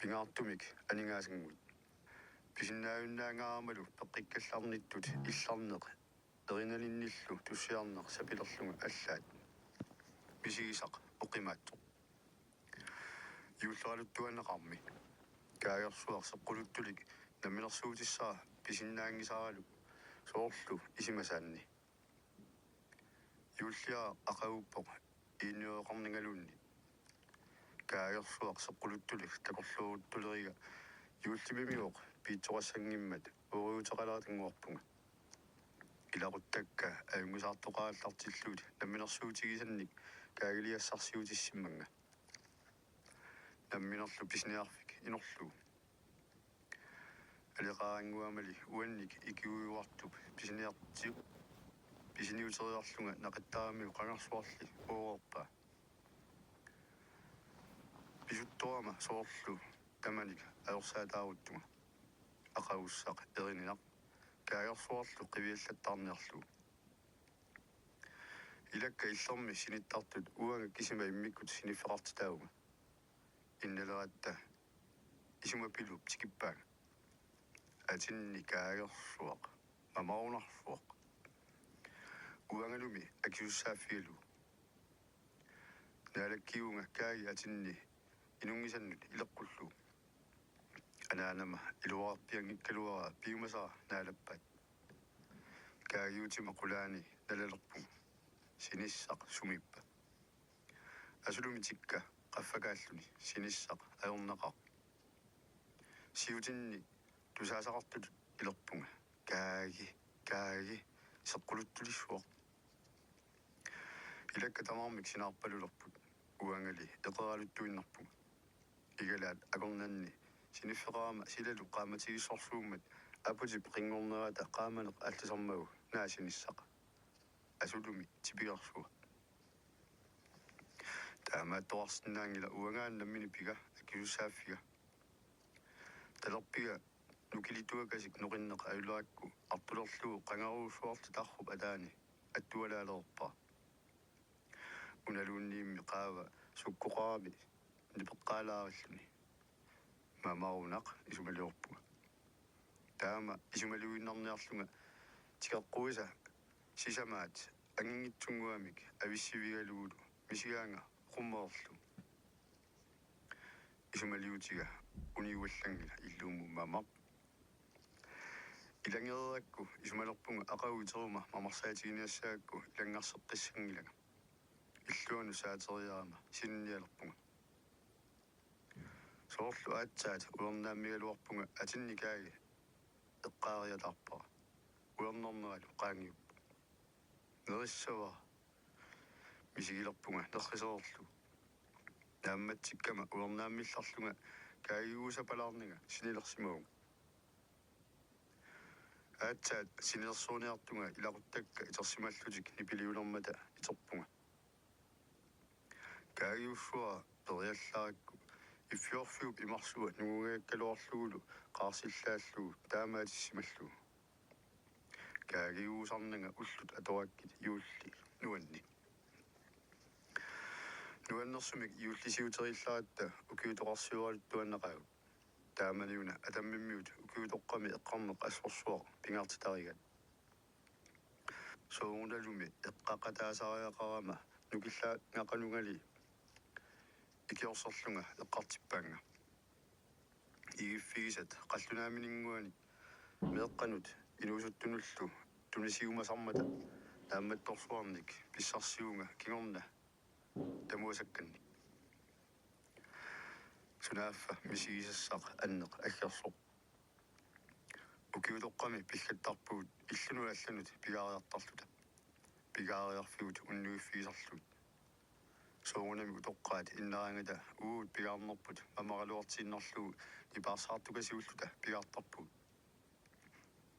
Pingaartumik aningaasingmut pisinnaayunnaangaarmalu peqqikkallarnittut illarneq erinalinillu tussiarneq sapilerlunga allaat misigisaq oqimaattoq юллералуттуанеқарми кааерсуар сеққулуттулик намилерсуутиссаа писиннаангисаалу соорлу исимасаанни юллиа ақауппоқ иинниоқарнингалуунни кааерсуар сеққулуттулик такорлууруттулерига юллимимиоқ пиитсоқассангиммат уриутеқалаатингуарпунга иларуттакка аюнгусаартоқааллартиллуут намилерсуутигисанник каагилиассарсиутиссимманга намминерлу писниарфик инерлу алеқаангуамали уанник икиуюартуп писниартиу писниутериарлунга нақаттарамиу қангарсуарли оорпа писутторама соорлу таманик аерсаатааруттунга ақауссақ эрининақ каагерсуарлу қивиаллаттаарниарлу илакка иллерми синиттартут уанга кисима иммиккут синиффеқартитаауга иннелератта исумапилуп тикиппаага атинни каагерсуақ мамаунарфуақ уангалуми акиуссааффигалу наалаккиунга кааги атинни инунгисаннут илеққуллу анаанама илуарпиангиккалуара пиумасара наалаппат каагиутима қулаани налалерпу синиссақ сумиппа асулуми тикка qaffakaalлуни синиссақ аёрнеқар сиутинни тусаасақартут илерпунга кааги сеққулуттулиссуақ илакка тамаармик синаарпалулерпут уангали эқералуттуиннарпунга игалаат акорнанни синиффеқарама силалу qaamатигиссорсууммат апутип қингорнерата qaamaneq алласармагу наасиниссақ асулуми типигарсуа таамаатторарсинаангила уангааннаммини пига акиуссааффига талерпига нукилитуакасик ноқиннеқ аюлаакку артулерлугу қангаруусуарти тарруп атаани аттуалаалерпа уналуунниимми qaava суккоқарами нипеққалаариллуни мамарунақ исумалиорпуга таама исумалиуиннарниарлунга тикеққуиса сисамаат ангингитсунгуамик ависсивигалугулу мисигаанга qummerlu исумалиутига униуаллангила иллууму мамақ илангереакку исумалерпунга ақауитерума мамарсаатигиниассаакку илангарсеққиссангилага иллуану саатериарама синниалерпунга соорлу аатсаат уернааммигалуарпунга атинникааги эққаариатарпара уернернералу qaangiuppu нериссава мисигилерпунга неррисоорлу наамматсиккама уернааммилларлунга каагиуусапалаарнига синилерсимауга аатсаат синилерсууниартунга иларуттакка итерсималлутик нипилиулермата итерпунга каагиуссуа периаллааракку иффиорфиуп имарсуа нугугааккалуарлугулу qaarsillaallугу таамаатиссималлугу каагиуусарнага уллут атораккит юулли нуанни нуаннерсумик юуллисиутерилларатта укиуторарсиуалуттуаннеқагу тааманиуна атаммиммиут укиутоққами эққарнеқ ассорсуақ пингаартитаригат соуналуми эққақатаасариақарама нукиллаа ngaqanungali икиорсерлунга эққартиппаанга игиффигисат қаллунааминингуани меэққанут инуусуттунуллу тунисиумасармата таамматторсуарник писсарсиунга кигорна тамуасакканни сунааффа мисигисассақ аннеқ аггерсоқ укиутоққами пиллаттарпуут иллуну алланут пигаариартарлута пигаариарфигут уннуиффигисарлут соонами утоққаат иннараангата уут пигаарнерпут мамаралуартииннерлугу ипаарсаартукасиуллута пигаартарпуут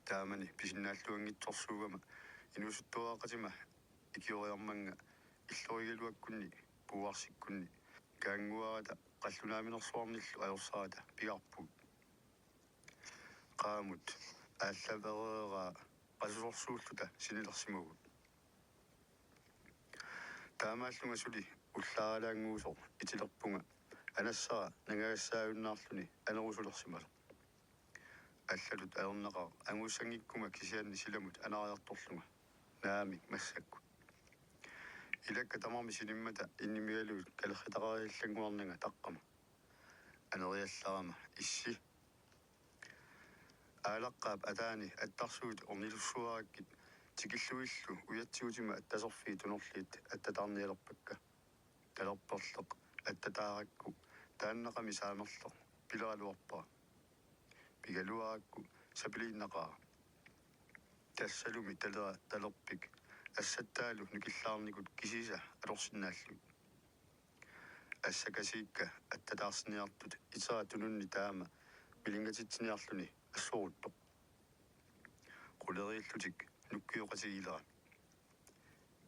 таамани писиннааллуангитсорсуугама инусуттуаақатима икиориарманга иллоригалуаккунни пуарсиккунни каангуарата қаллунааминерсуарниллу аёрсаата пигарпуут qaamut ааллавереера qassorsuulluta sinilерсимагут таамааллунга сули уллааралаангуусо итилерпунга Anassara nangagassaayunnaarluni anerusulersimalo. Аллалут аернеқаа ангуссангиккума кисианни силамут анариарторлунга наами массакку. Илакка тамарми синиммата иннимигалуут калерритақарииллангуарнага таққама. Анериалларама исси аалаққаап атаани аттарсуут орнилуссуараккит тикиллуиллу уятсиутима аттасерфии тунерлиит аттатаарниалерпакка талерперлеқ аттатааракку тааннеқами саамерлеқ пилералуарпаа пигалуаракку сапилииннақаа тассалуми талерпик ассаттаалу нукиллаарникут кисиса алорсинааллу ассакасиикка аттатаарсиниартут итера тунунни таама милингатитсиниарлуни ассорутто quleriillуtik nukkiuqasigilera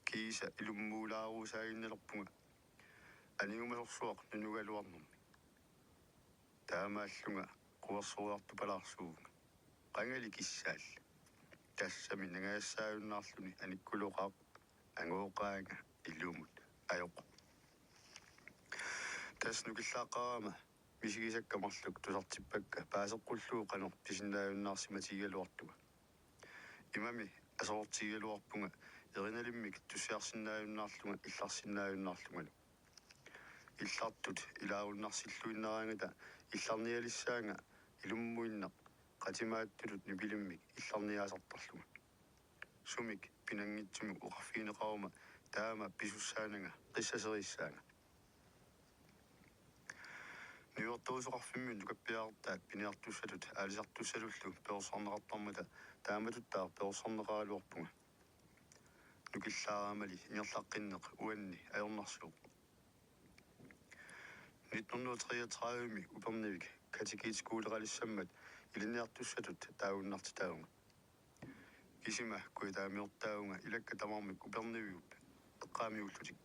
kiisa ilummuulaaruusaaginnalerpunga anigumalersuaq nunugaluarnermi taamaallunga quersuuartu palaarsuuga qangali kissaalla tassami nagaassaayunnaarluni anikkuloqaaq angooqaanga illuumut ajoq tasnukillaaqarama мисигисаккамарлук тусартиппакка паасеққуллуу қанер писиннааюннаарсиматигалуартуга имами асоортигалуарпунга ериналиммик туссиарсиннааюннаарлунга илларсиннааюннаарлунгалу иллартут илаавуннарсиллуиннараангата илларниалиссаанга илуммуиннақ қатимааттулут нупилиммик илларниаасартарлунга сумик пинангитсумик уқарфиинеқарума таама писуссаанага қиссасериссаанга Nyuortuusoqarfimmiun tukappiaartaat piniartussatut aalisartussalullu peorsorneqartarmata taamatuttaar peorsorneqaaluarpunga nukillaaraamali ingerlaqqinneq uanni ajornarsuuq 1933 upernivik katikitskuuleralissammat iliniartussatut taagunnartitaagunga kisima kuitaamiortaagunga ilakka tamarmik uperniviup eqqaamiullutik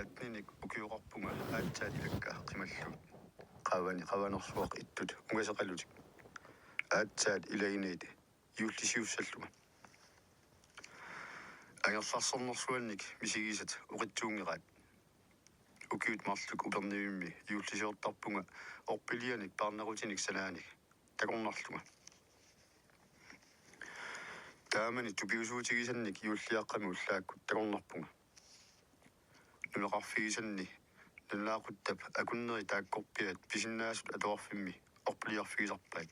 atninik ukiuqarpunga aatsaat ilakka qimallu qawanersuaq ittut ungaseqalutik aatsaat ilainait yuullisiussalluga angerlarsornersuannik misigisat uqitsuungeraat ukiut marluk upernivimmi yuullisiortarpunga orpilianik paarnerutinik salaanik takornarluga taamani tupiusuutigisannik yuulliaqqami ullaakku takornarpunga nuneqarfigisanni nunaaquttab akunneri taakkorpiat pisinnaasut atoarfimmi orpiliarfigisarpaat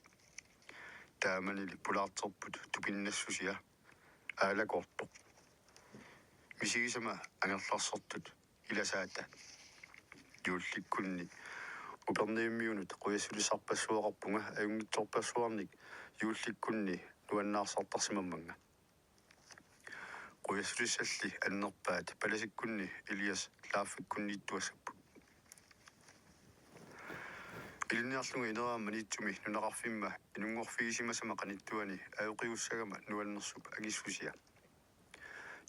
taamanili pulaarterput tupinnassуsia aalakortoq misigisama angerlarsortut ilasaata yuullikkunni upernimmiunut quyassulussarpassuaqarpunga ajungitsorpassuarnik yuullikkunni nuannaarsartarsimammanga quyassulusalli annerpaat palasikkunni Elias laaffikkunniittuassappu iliniarlunga ineraammanitsumi nunaqarfimma inungorfiisimasama qanittuani ajoqiussagama nuannersup agissusia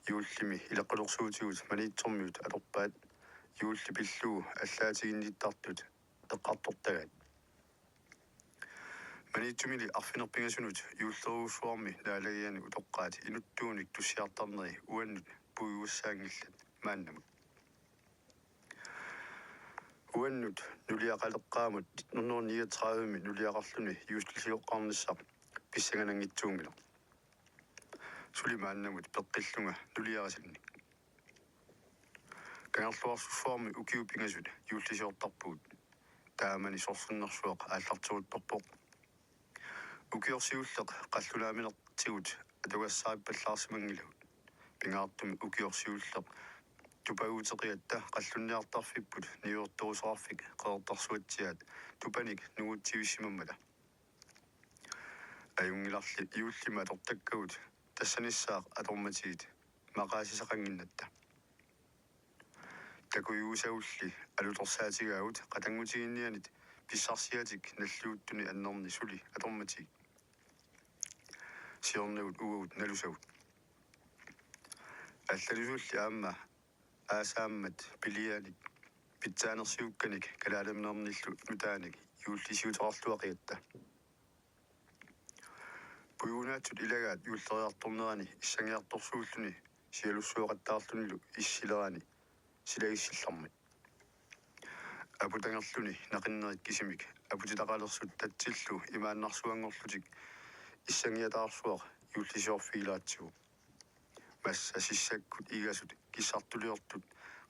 yuullimi ilaqulorsuutigut maniitsormiut alorpaat yuulli pilluu allaatiginniittartut eqqartortagaat maniitsumili arfinerpingasunut yuulleruussuarmi naalagiani utoqqaati inuttuunik tussiartarneri uannut puiuussaangillat maannamut uannut nuliaqaleqqaamut 1939 nuliaqarluni yuullisiоqqarnissaq pissanganangitsuungila suli maannamut peqqillunga nuliarasilnik kangerluarsussuarmi ukiupingasut yuullisiortarpuut taamani sorsunnersuaq aallartuguttorpoq ukiorsiulleq qallulaaminertigut atugassaaippallaarsimangilagut pingaartumi ukiorsiulleq tupaguuteqiatta qallunniartarfipput niuortorusoqarfik qeertarsuatsiaat tupanik nugutsivissimammata ajungilarli iullima atortakkagut tassanissaaq atormatigit maqaasisaqanginnatta takuyuusaulli alutorsaatigagut qatangutiginnianit pissarsiatik nalluuttuni annerni suli atormatig siornagut ugut nalusagut аллалусулли аама аасааммат пилианик питсаанерсиукканик калаалемнерниллу нутааник юуллисиутерарлуақиатта пуюунаатсут илагаат юуллериарторнерани иссангиарторсууллуни сиалуссуоқаттаарлунилу иссилерани силагиссиллармат апутангерлүни нақиннерит кисимик апутитақалерсут татсиллу имааннарсуангорлутик иссангиатаарсуақ юуллисиорфигилаатсигу масса сиссаккут игасут киссартулиортут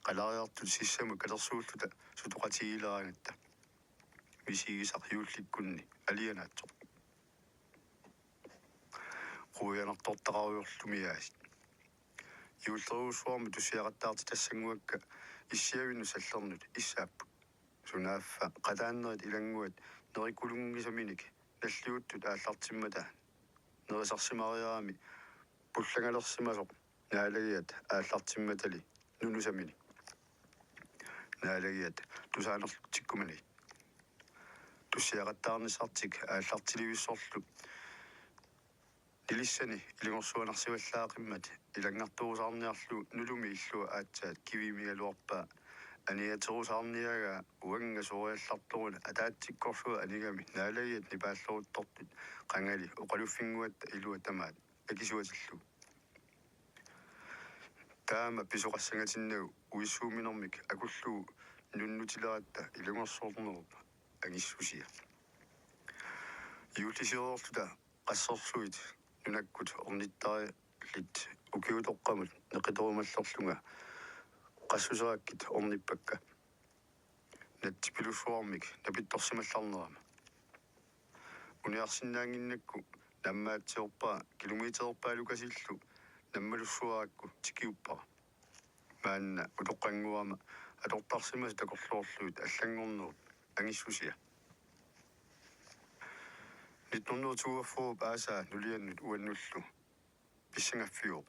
қалариартут сиссаму калерсууллута сутоқатигилераагатта висигисақ юулликкунни алианаатсоқ қуянартортақаруйорлумиаасит юуллеруусуарми тусиақаттаарти тассангуакка иссиавинну саллернут иссааппут сунааффа қатааннерит илангуат нериккулунгисаминик наллиуттут ааллартиммата нерисарсимариарами пуллагалерсимасоқ наалагиат ааллартимматали нунусамини наалагиат тусаанерлутиккумани туссиақаттаарнисартик ааллартиливиссорлу нилиссани илингорсуанарсиваллаақиммат илангартуусаарниарлу нулуми иллуа аатсаат кивимигалуарпаа аниатерусаарниага уанга сориаллартуруна атаатсиккорсуа анигами наалагиат нипааллоруттортут қангали оқалуффингуатта илуа тамаат акисуатиллу таама писоқассангатиннагу уиссууминэрмик акуллуу нуннутилератта илунгорсуорнеруп агиссусия юулисиорлута qassорсуит нунаккут орниттарилит укиутоққамут неқиторумаллерлунга qassусааккит орниппакка натсипилуссуармик напитторсималларнерама униарсиннаангиннакку наммаатсиорпаа километерпаалукасиллу наммалуссуаакку тикиуппара маанна утоққангуама атортарсимас такорлоорлуит аллангорнерут ангиссусия 1942 ааса нулианнут уаннуллу писсангаффиоқ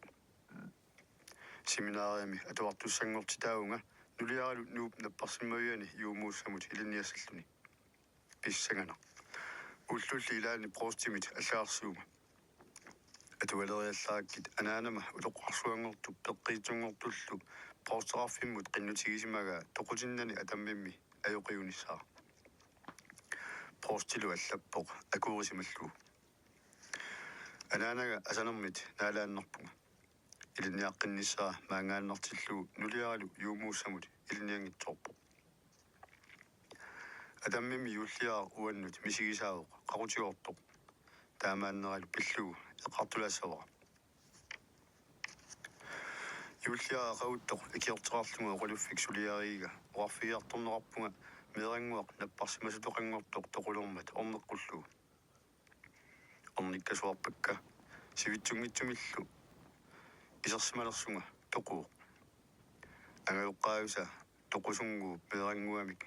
семинаариами атуартуссангортитаунга нулиаралут нууп наппарсиммавиани юумууссамут илинниассаллуни писсангана уллулли илаани проостимит аллаарсуума атуалериаллааккит анаанама улоққарсуангорту пеққиитунгортуллу проостерарфиммут қиннутигисимага тоқутиннани атаммимми аёқиунissаа проостилу аллаппоқ акуурисималлу анаанага асанермит наалааннарпунга илинниаққиннссаа маангааннартиллу нулиаралу юумууссамут илинниангитсоорпо атаммими юуллиаа уаннут мисигисаавоқ қарутигоортоқ таамааннералу пиллугу эққартулаассавара юуллиаа қауттоқ икиортеқарлунга оқалуффик сулиариига уарфиарторнерарпунга мерангуақ наппарсимасутоқангортоқ тоқулермат орнеққуллугу орниккасуарпакка сивитсунгитсумиллу исерсималерсунга тоқуоқ агаёққаависа тоқусунгу мерангуамик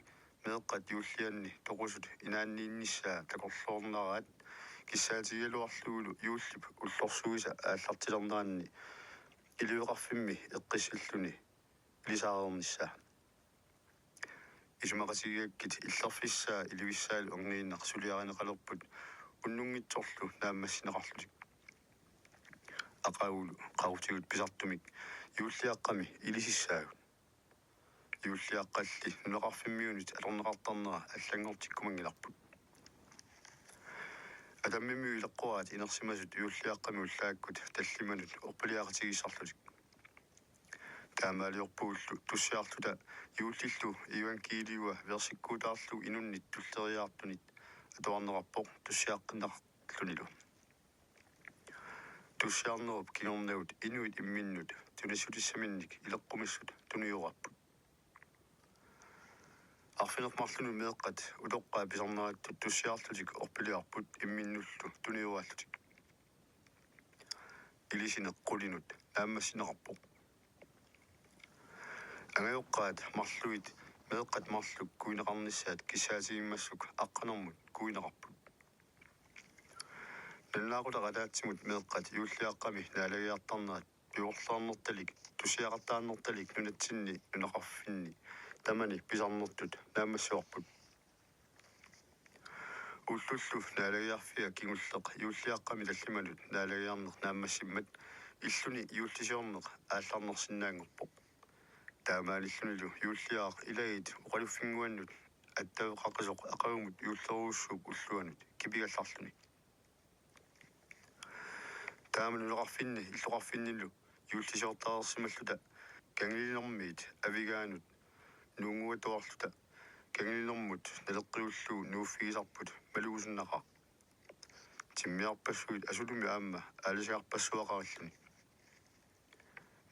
меэққат юуллианни тоқусут инаанниинниссаа такорлоорнараат киссаатигалуарлугулу юуллип уллорсугиса ааллартилернаанни илуеқарфимми эққиссиллуни лисаарерниссаа исмақасигиаккит иллерфиссаа иливиссаалу орнииннақ сулиаринеқалерпут уннунгитсорлу нааммассинеқарлутик ақаагулу қарутигут писартумик юуллиаққами илисиссаагут юуллиаққалли нунеқарфиммиунит алорнеқартарнера аллангортиккумангиларпут атаммимми илеққуаат инерсимасут юуллиаққами уллааккут таллиманут орпилиақатигиссарлутик таамаалиорпууллу туссиарлута юуллиллу иванкиилиуа версиккуутаарлу инуннит туллериаартунит атуарнерарпоқ туссиаққиннарлунилу туссиарнеруп кинорнагут инуит имминнут тунисулиссаминник илеққумиссут туниораппут арфинермарлуну меэққат улоққаа писарнераттут туссиарлутик орпилиарпут имминнуллу туниорааллутик илисинеққулинут ааммассинеқарпоқ агаёққаат марлуит меэққат марлук куинеқарниссаат киссаатигиммассук аққанермут куинеқарпут наллаақутақалаатсимут меэққат юуллиаққами наалагиартарнерат пиорлаарнерталик тусиақартааннерталик нунатсинни нунеқарфинни тамани писарнертут наамассуарпут уллуллу наалагиарфиа кигуллеқ юуллиаққами таллиманут наалагиарнеқ наамассиммат иллуни юуллисиорнеқ аалларнерсинаангорпоқ таамаалиллунилу юуллиаақ илагит оқалуффингуаннут аттавеқаққисоқ ақагумут юуллеруussуук уллуанут кипигалларлуни тааманунеқарфинни иллоқарфинниллу юуллисиортаарерсималлута кангилинермиит авигаанут нунгуатуарлута кангилнэрмут налеққиуллуу нууффигисарпут малуусиннақаа тиммиарпассуит асулуми аама алисиарпассуақариллуни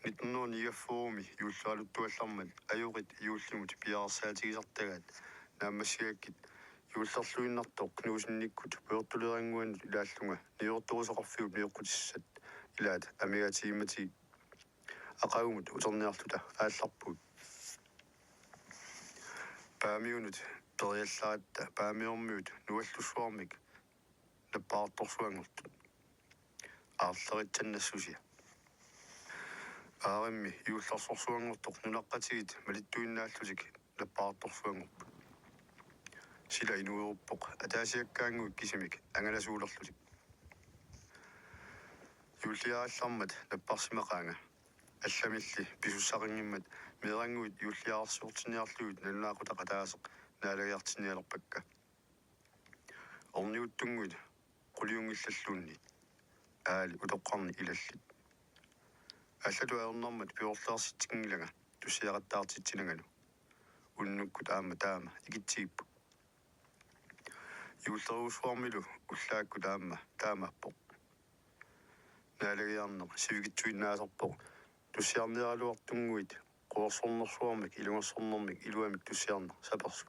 1994 юуллаалуттуаллармат аюрит юуллимут пиарсаатигисартагаат нааммассигаккит юуллерлуиннартоқ кнуусинниккут пуйортулерангуанут илааллунга ниуорторусоқарфиут миоққутиссат илаат амигатиимати ақагумут утерниарлута аалларпут паамиунут периалларатта паамиормиут нуаллуссуармик наппаартторсуангортут аарлеритсаннассусия ааримми юулларсорсуангортоқ нунаққатигит малиттуиннааллутик наппаартторсуангорпут сила инуеруппоқ атаасиаккаангуик кисимик ангаласуулерлутик юуллиааллармат наппарсимақаанга алламилли писуссақингиммат меэрангуит юуллиаарсууртиниарлуит налунаақутақатаасеқ наалагиартиниалерпакка орниуттунгуит қулиунгиллаллуунни аали утоққарни илаллит аллату аернэрмат пиорлаарситсигнилага туссиақаттаартитсинагалу уннуккут аама таама икитсигиппу юуллеруусуармилу уллаакку таамааппоқ наалагиарнеқ сивигитсуиннаасарпоқ туссиарниаралуартунгуит қуерсорнерсуармик илунгерсорнэрмик илуамик туссиарнер саперсут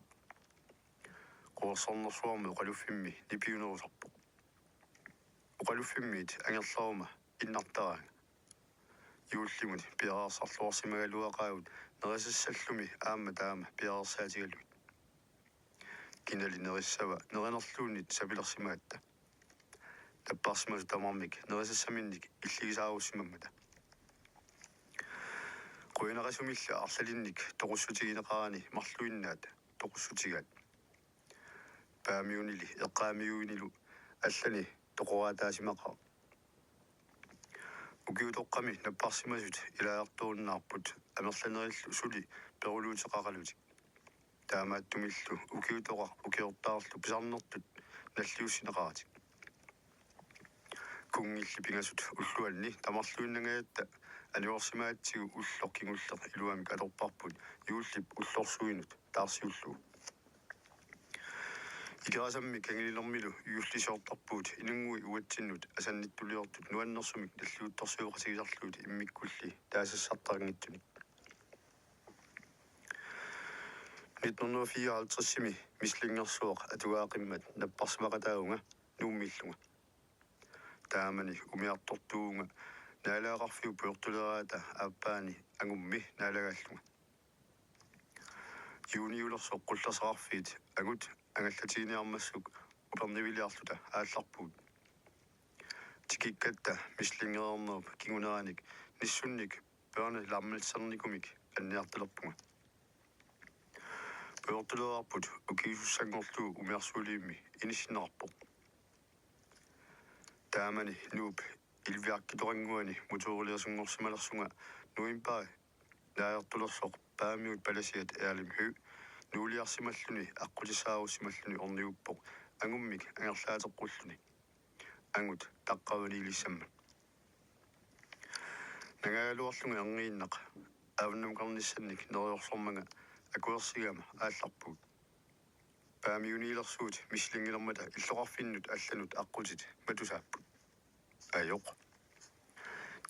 қуерсорнерсуарми оқалуффимми нипиунерусарпоқ оқалуффиммиит ангерларума иннартараага юуллимут пиараарсарлуарсимагалуақаагут нерисассаллуми аама таама пиараарсаатигалуит кинали нериссава неринерлуунит сапилерсимаатта таппарсимасу тамармик нерисассаминник иллигисааруссимаммата қуинерасумилла арлалинник тоқуссутигинеқарани марлуиннаат тоқуссутигаат паамиунили эққаамиуинилу аллани тоқораатаасимақаа укиутоққами наппарсимасут илаартууннаарпут амерланериллу сули перулуутеқаралутик таамааттумиллу укиутоқа укиортаарлу писарнертут наллиуссинеқаратик кунгилли пингасут уллуални тамарлуиннагаатта аниорсимаатсигу уллоркингуллер илуамик аторпарпут юуллип уллорсуинут таарсиуллуу икерасамми кангилинэрмилу юуллисиортарпуут инунгуи уатсиннут асанниттулиортут нуаннерсумик наллиутторсуоқасигисарлуут иммиккулли таасассартарнгитсуни 1954-сими мислингерсуоқ атугаақиммат наппарсимақатаагунга нууммиллунга таамани умиартортуунга наалаақарфиу пуйортулераата ааппаани агумми наалагааллунга юуниулерсоқ қулласаарфиит агут ангаллатигиниармассук упернивилиарлута аалларпуут тикиккатта мислингерернерп кигунераник ниссунник пеерни лармилсерникумик анниарталерпунга пуйортулераарпут укиусуссангорлуу умиарсуулиимми иниссинеқарпоқ таамани нууп илвиаркиторангуани мутуурилиасунгорсималерсунга нуимпаа нааертулерсоқ паамиут паласиат эалимху нуулиарсималлуни аққутисааруссималлуни орниуппоқ ангуммик ангерлаатеққуллуни ангут таққаванилиссамма нагаалуарлунга ангииннақ авнамқарниссанник нериорсормага акуерсигама аалларпуут паамиунилерсуут мислингилермата иллоқарфиннут алланут аққутит матусааппут аёқ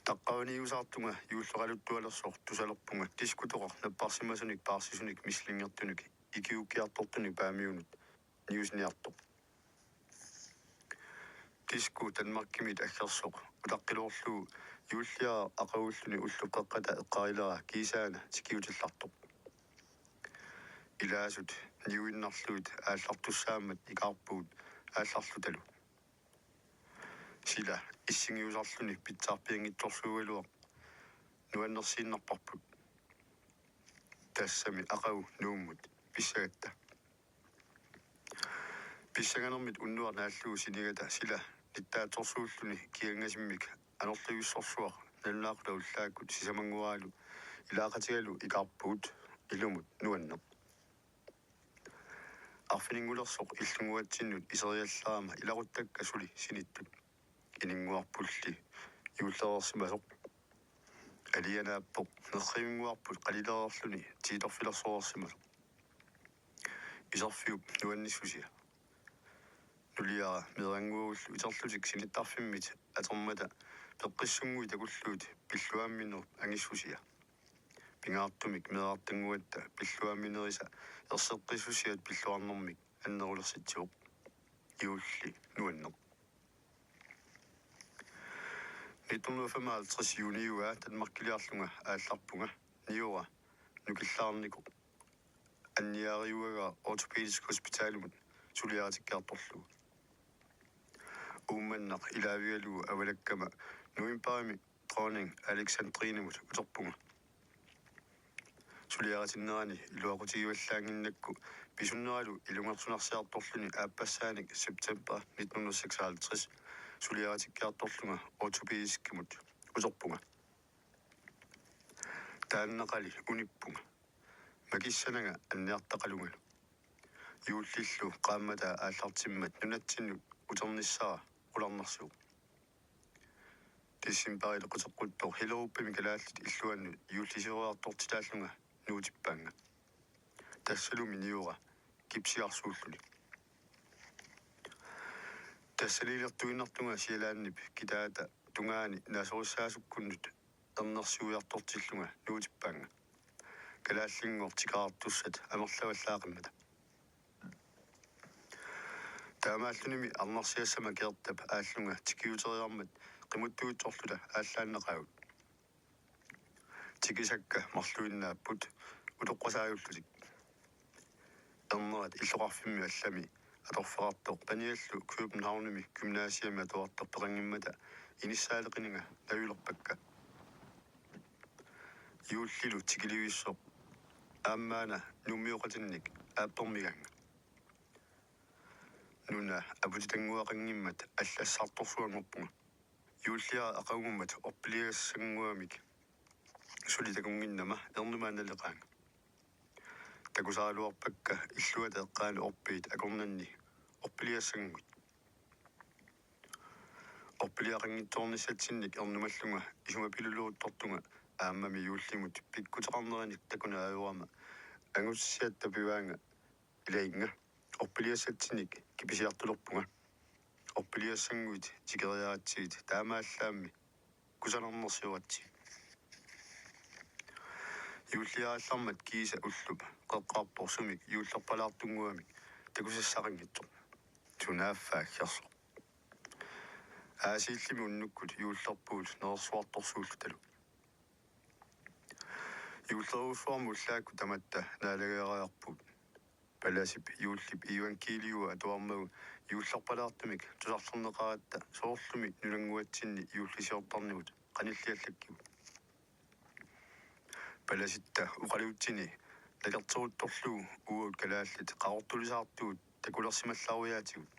таққаваниусаартунга юуллералуттуалерсоор тусалерпунга дискутоқар наппарсимасуник паарсисуник мислингертуник икиуккиартортуник паамиунут ньюсниартоқ диску танмаркимит аггерсоқ утаққилоорлуу юуллиаа ақагуллуни уллуқеққата эққарилера кисаана тикиутиллартоқ илаасут ньюиннарлуут ааллартуссаамат икаарпуут аалларлуталу сила иссингиусарлуни питсаарпиангитторсуугалуа нуаннерсииннарпарпут тассами ақагу нууммут писсагатта писсаганермит уннуар нааллуу синигата сила ниттааторсууллуни киангасиммик анерлуиуссорсуар налунаақута уллааккут сисамангуаалу илаақатигалу икаарпуут илумут нуаннер арфинингулерсоқ иллунгуатсиннут исериаллаама иларуттакка сули синиттут инингуарпулли юуллерерсимасоқ алианааппоқ нерримингуарпут қалилерерлуни тииторфилерсуарсимасоқ isarfiup nuannisusia nuliara meranguullu iterlutik sinittarfimmit atermata peqqissungui takulluut pilluaamminerup angissusia pingaartumik meerartanguatta pilluaamminerisa erseqqissusiat pilluarnermik annerulersitsuuq iulli nuanneq 1955 juniua Danmarkiliarlunga aallarpunga niura nukillarniko anniariuaga ortopedisk hospitalumut suliaratikkaartorlugu uumannaq ilaavialugu avalakkama nuimparimi dronning Alexandrinemut uterpunga suliaratinnerani iluaqutigivallaanginnakku pisunneralu ilungersunarsiartorluni aappasaanik september 1956 suliaratikkaartorlunga ortopediskimut uterpunga taannaqali unippunga makissanaga anniartaqalungalu iullillu qaammata aallartimmat nunatsinnu uternissara ularnersuuq тиссимпарил qutеққутто хилеруппими калааллит иллуанну иуллисеруартортилааллунга нуутиппаанга тассалуми ниура кипсиарсууллуни тассалилертуиннартунга сиалааннип китаата тунгаани насоруссаасуккуннут ернерсуиартортиллунга нуутиппаанга калааллингуортикаартуссат амерлаваллаақиммата таамааллуними арнарсиассама кеэртап ааллунга тикиутериармат qimuttuutsorluta aallaanneqagut tikisakka marluinnaapпут улоққасааюллутик ернерат иллоқарфимми аллами аторфеқартоқ паниаллу Københavnими гимнасиами атуартарпеқангиммата иниссаалеқининга навилерпакка иуллилу тикиливиссоқ ааммаана нуммиоқатинник ааппермиганга нуна апутитангуақангиммат аллассаарторсуангорпунга юллиа ақагуммат орпилигассангуамик сулитакунгиннама ернумааналеқаанга такусаалуарпакка иллуата эққаани орпиит акорнанни орпилигассангут орпилиақангитторнисатсинник ернумаллунга исумапилулуруттортунга ааммами юллимут пиккутеқарнераник такуна аюрама ангуссиатта пиваанга илаинга орпилигассатсинник киписиартулерпунга орпилиассангуит тикериаатсиит таамааллаамми кусанарнерсиуатси юллиааллармат кииса уллуп қеққарпорсумик юллерпалаартунгуамик такусассақангитсо тунааффааккерсо аасииллими уннуккут юллерпуут нерсуарторсууллуталу юллеруусуарму уллаакку таматта наалагеариарпут паласип юллип иванкилиуа атуармагу юллерпалаартумик тусарлернеқаратта соорлуми нулангуатсинни юллисиортарнигут қаниллиаллаккигу паласитта уқалиутсини такертерутторлугу уут калааллит қаортулисаартугут такулерсималларуяатигут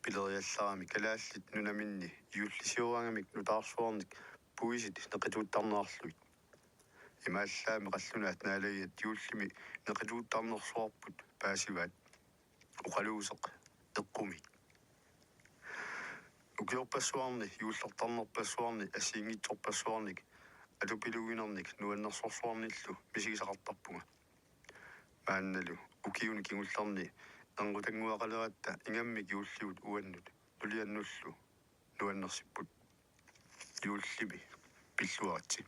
пилериалларами калааллит нунаминни юллисиураангамик нутаарсуарник пуисит неқитуuttарнеарлуит имааллаами қаллунаат наалагиат юллими неқитуuttарнерсуарпут паасиваат уқалуусеқ эққуми укиорпассуарни юуллертарнерпассуарни асиингитсорпассуарник алупилугинерник нуаннерсорсуарниллу мисигисақартарпунга маанналу укиуни кигуллерни ангутангуақалератта ингаммик юулливут уаннут нулианнуллу нуаннерсиппут юуллими пиллуаратси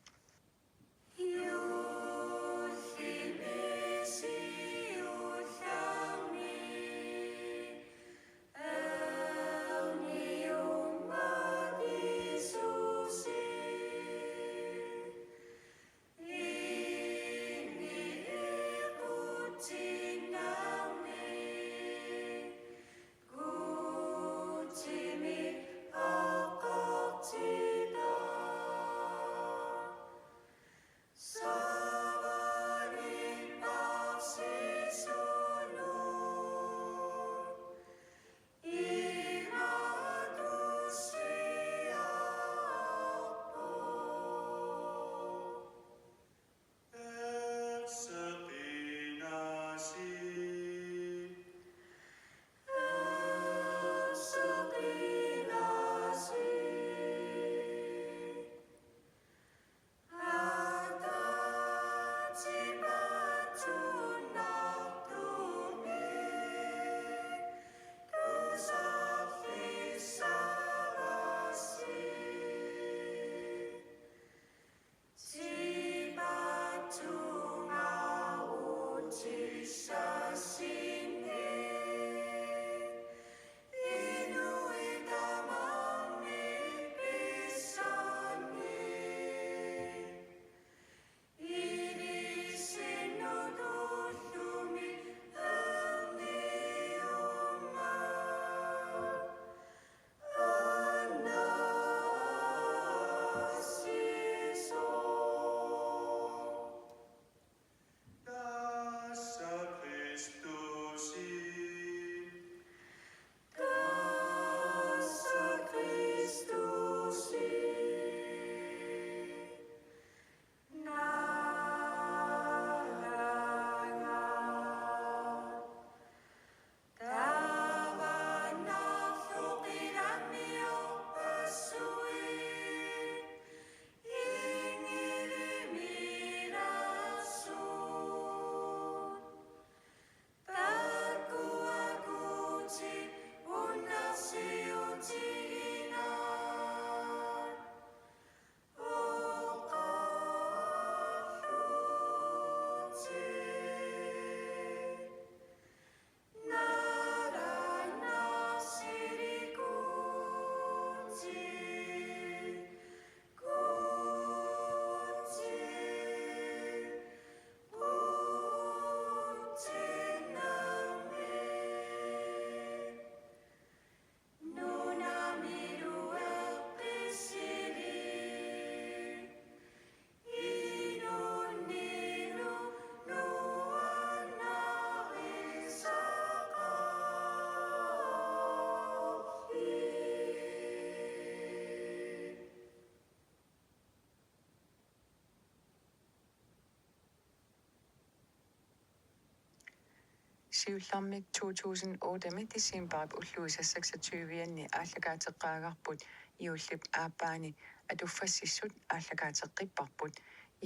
Siullarmik 2008 December ulluisa 26 ааллакаатеққаагарпут иуллип ааппаани атуффассиссут ааллакаатеққиппарпут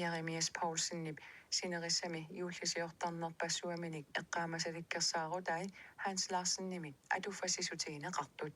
Jeremias Paulsenнип синерissami иуллисиортарнерпассуаминик эққаамасаликкерсаарутай Hans Larsen-нимит атуффассисутигинеқартут